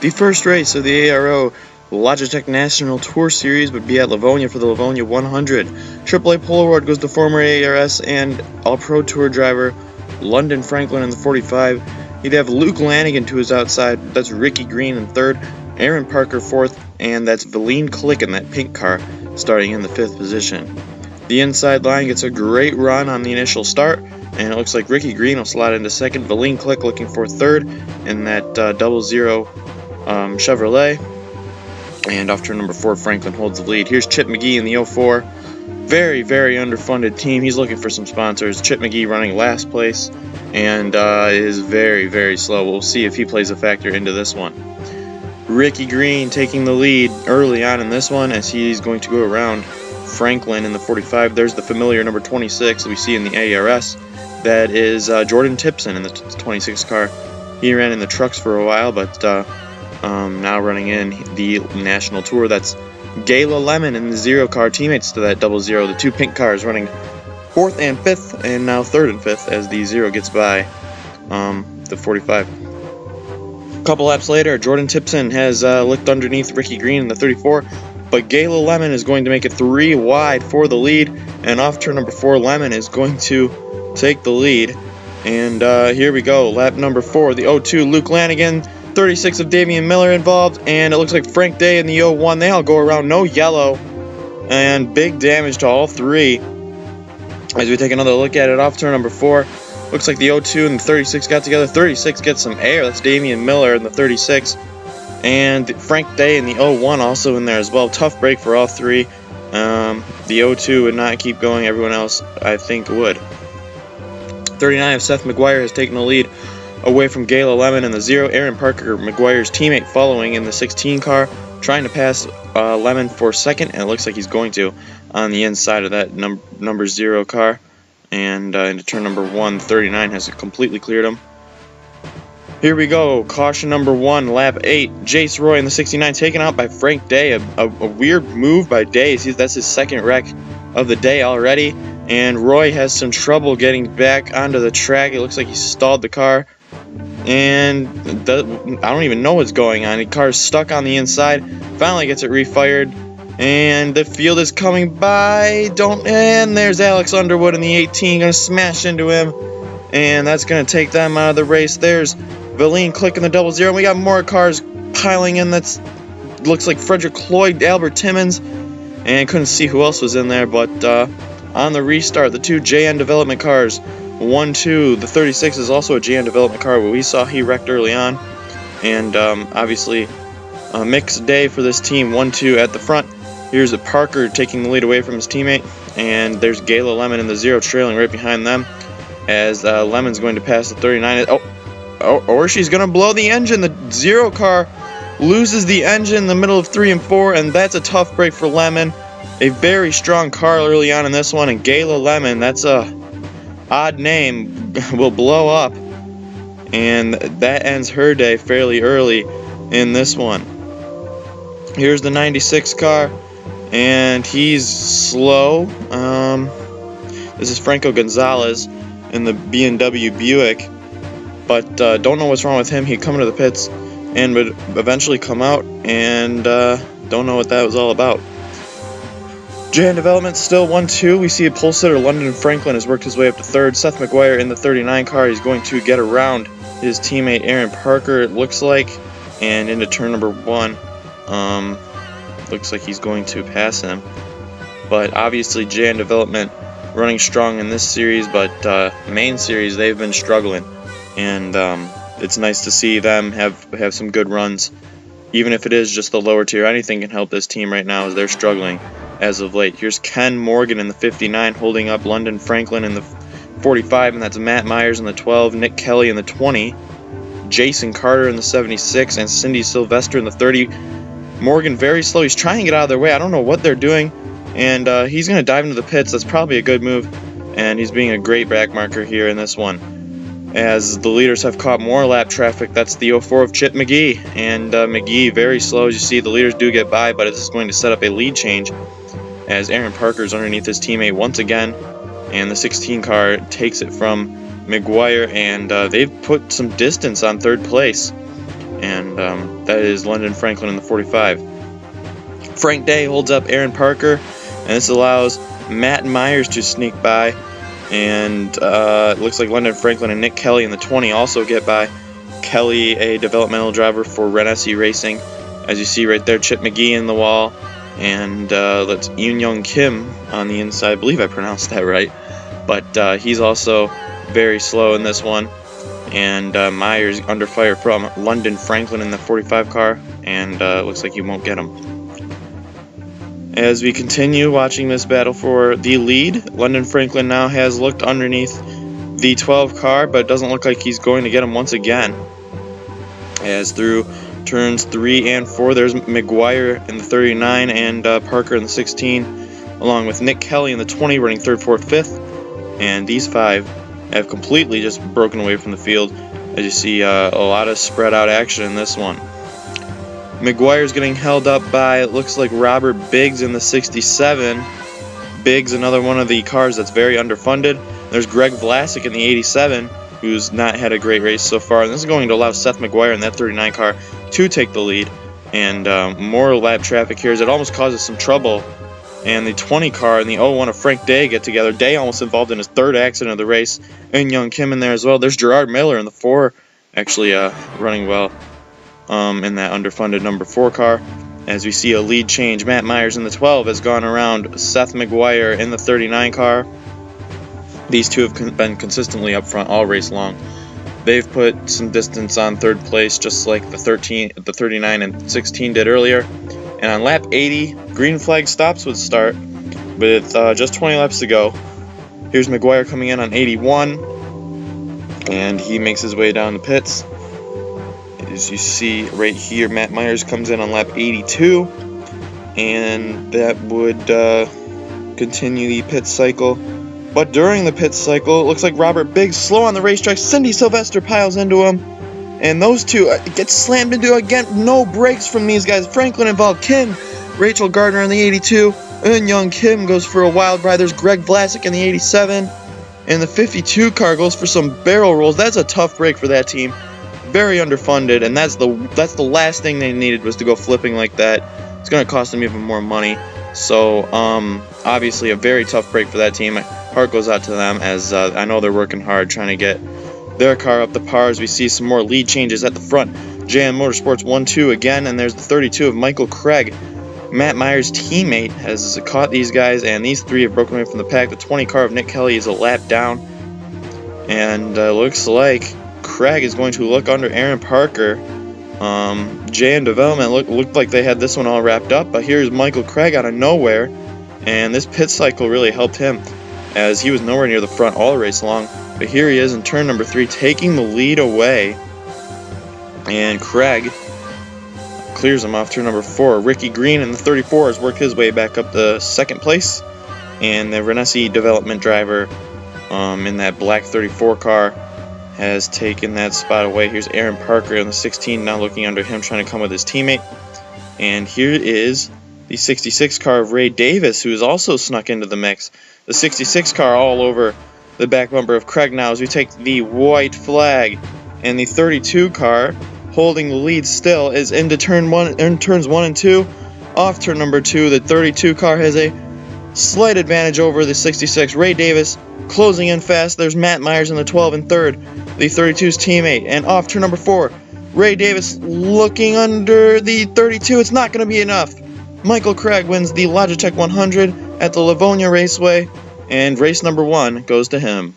The first race of the AARO Logitech National Tour Series would be at Livonia for the Livonia 100. AAA Polaroid goes to former AARS and All-Pro Tour driver London Franklin in the 45. He'd have Luke Lanigan to his outside, that's Ricky Green in third, Aaron Parker fourth, and that's Valine Click in that pink car starting in the fifth position. The inside line gets a great run on the initial start, and it looks like Ricky Green will slide into second, Valine Click looking for third in that 00 Chevrolet. And off turn number 4, Franklin holds the lead. Here's Chip McGee in the 04. Very, very underfunded team. He's looking for some sponsors. Chip McGee running last place and is very, very slow. We'll see if he plays a factor into this one. Ricky Green taking the lead early on in this one as he's going to go around Franklin in the 45. There's the familiar number 26 that we see in the ARS. That is Jordan Tipson in the 26 car. He ran in the trucks for a while, but now running in the National Tour. That's Gayla Lemon in the 0 car, teammates to that 00. The 2 pink cars running 4th and 5th, and now 3rd and 5th as the 0 gets by the 45. A couple laps later, Jordan Tipson has looked underneath Ricky Green in the 34, but Gayla Lemon is going to make it 3 wide for the lead, and off turn number 4, Lemon is going to take the lead. And here we go, lap number 4, the 02, Luke Lanigan, 36 of Damian Miller involved, and it looks like Frank Day in the 01. They all go around, no yellow, and big damage to all 3. As we take another look at it, off turn number 4, looks like the 02 and the 36 got together. 36 gets some air, that's Damian Miller in the 36, and Frank Day in the 01 also in there as well. Tough break for all 3. The 02 would not keep going, everyone else I think would. 39 of Seth McGuire has taken the lead away from Gayla Lemon in the 0. Aaron Parker, McGuire's teammate, following in the 16 car, trying to pass Lemon for second, and it looks like he's going to on the inside of that number 0 car. And into turn number 1, 39 has completely cleared him. Here we go, caution number 1, lap 8. Jace Roy in the 69 taken out by Frank Day. A weird move by Day. That's his second wreck of the day already. And Roy has some trouble getting back onto the track. It looks like he stalled the car. And I don't even know what's going on. The car's stuck on the inside. Finally gets it refired. And the field is coming by. And there's Alex Underwood in the 18. Going to smash into him. And that's going to take them out of the race. There's Valine Click in the 00. And we got more cars piling in. Looks like Frederick Cloyd, Albert Timmons. And couldn't see who else was in there. But on the restart, the 2 JN development cars. 1-2, the 36 is also a JN development car, but we saw he wrecked early on. And obviously a mixed day for this team. 1-2 at the front. Here's a Parker taking the lead away from his teammate, and there's Gayla Lemon in the 0 trailing right behind them as Lemon's going to pass the 39. Or she's going to blow the engine. The 0 car loses the engine in the middle of 3 and 4, and that's a tough break for Lemon. A very strong car early on in this one, and Gayla Lemon, that's a odd name, will blow up, and that ends her day fairly early in this one. Here's the 96 car, and he's slow. This is Franco Gonzalez in the B&W Buick, but don't know what's wrong with him. He'd come into the pits and would eventually come out, and don't know what that was all about. JN Development still 1-2. We see a pole sitter, London Franklin, has worked his way up to 3rd. Seth McGuire in the 39 car. He's going to get around his teammate Aaron Parker, it looks like, and into turn number 1. Looks like he's going to pass him. But obviously JN Development running strong in this series, but main series they've been struggling, and it's nice to see them have some good runs, even if it is just the lower tier. Anything can help this team right now as they're struggling as of late. Here's Ken Morgan in the 59 holding up London Franklin in the 45, and that's Matt Myers in the 12, Nick Kelly in the 20, Jason Carter in the 76, and Cindy Sylvester in the 30. Morgan very slow. He's trying to get out of their way. I don't know what they're doing, and he's going to dive into the pits. That's probably a good move, and he's being a great back marker here in this one. As the leaders have caught more lap traffic, that's the 04 of Chip McGee, and McGee very slow. As you see, the leaders do get by, but this is going to set up a lead change as Aaron Parker's underneath his teammate once again, and the 16 car takes it from McGuire, and they've put some distance on 3rd place, and that is London Franklin in the 45. Frank Day holds up Aaron Parker, and this allows Matt Myers to sneak by, and it looks like London Franklin and Nick Kelly in the 20 also get by. Kelly, a developmental driver for Renesi Racing, as you see right there, Chip McGee in the wall, and that's Yoon Kim on the inside. I believe I pronounced that right, but he's also very slow in this one. And Myers under fire from London Franklin in the 45 car, and looks like you won't get him. As we continue watching this battle for the lead, London Franklin now has looked underneath the 12 car, but it doesn't look like he's going to get him once again. As through turns 3 and 4, there's McGuire in the 39 and Parker in the 16, along with Nick Kelly in the 20 running 3rd, 4th, 5th, and these 5 have completely just broken away from the field. As you see, a lot of spread out action in this one. McGuire's getting held up by, it looks like, Robert Biggs in the 67. Biggs, another one of the cars that's very underfunded. There's Greg Vlasic in the 87, who's not had a great race so far. And this is going to allow Seth McGuire in that 39 car to take the lead. And more lap traffic here as it almost causes some trouble. And the 20 car and the 01 of Frank Day get together. Day almost involved in his 3rd accident of the race. And Young Kim in there as well. There's Gerard Miller in the 4, actually running well in that underfunded number 4 car. As we see a lead change, Matt Myers in the 12 has gone around Seth McGuire in the 39 car. These two have been consistently up front all race long. They've put some distance on 3rd place, just like the 39 and 16 did earlier. And on lap 80, green flag stops would start with just 20 laps to go. Here's McGuire coming in on 81, and he makes his way down the pits. As you see right here, Matt Myers comes in on lap 82, and that would continue the pit cycle. But during the pit cycle, it looks like Robert Biggs slow on the racetrack. Cindy Sylvester piles into him, and those two get slammed into again. No brakes from these guys. Franklin involved Kim, Rachel Gardner in the 82, and Young Kim goes for a wild ride. There's Greg Vlasic in the 87, and the 52 car goes for some barrel rolls. That's a tough break for that team. Very underfunded, and that's the last thing they needed, was to go flipping like that. It's going to cost them even more money. So obviously a very tough break for that team. Heart goes out to them, as I know they're working hard trying to get their car up to par. As we see some more lead changes at the front. JM Motorsports 1-2 again, and there's the 32 of Michael Craig. Matt Myers' teammate has caught these guys, and these 3 have broken away from the pack. The 20 car of Nick Kelly is a lap down, and looks like Craig is going to look under Aaron Parker. JM Development looked like they had this one all wrapped up, but here's Michael Craig out of nowhere, and this pit cycle really helped him, as he was nowhere near the front all race long. But here he is in turn number 3, taking the lead away, and Craig clears him off turn number 4. Ricky Green in the 34 has worked his way back up to 2nd place, and the Renesi Development driver in that black 34 car has taken that spot away. Here's Aaron Parker in the 16, now looking under him, trying to come with his teammate. And here is the 66 car of Ray Davis, who has also snuck into the mix. The 66 car all over the back bumper of Craig now as we take the white flag. And the 32 car, holding the lead still, is into turns 1 and 2. Off turn number 2, the 32 car has a slight advantage over the 66. Ray Davis closing in fast. There's Matt Myers in the 12 and 3rd, the 32's teammate. And off turn number 4, Ray Davis looking under the 32. It's not going to be enough. Michael Craig wins the Logitech 100 at the Livonia Raceway, and race number 1 goes to him.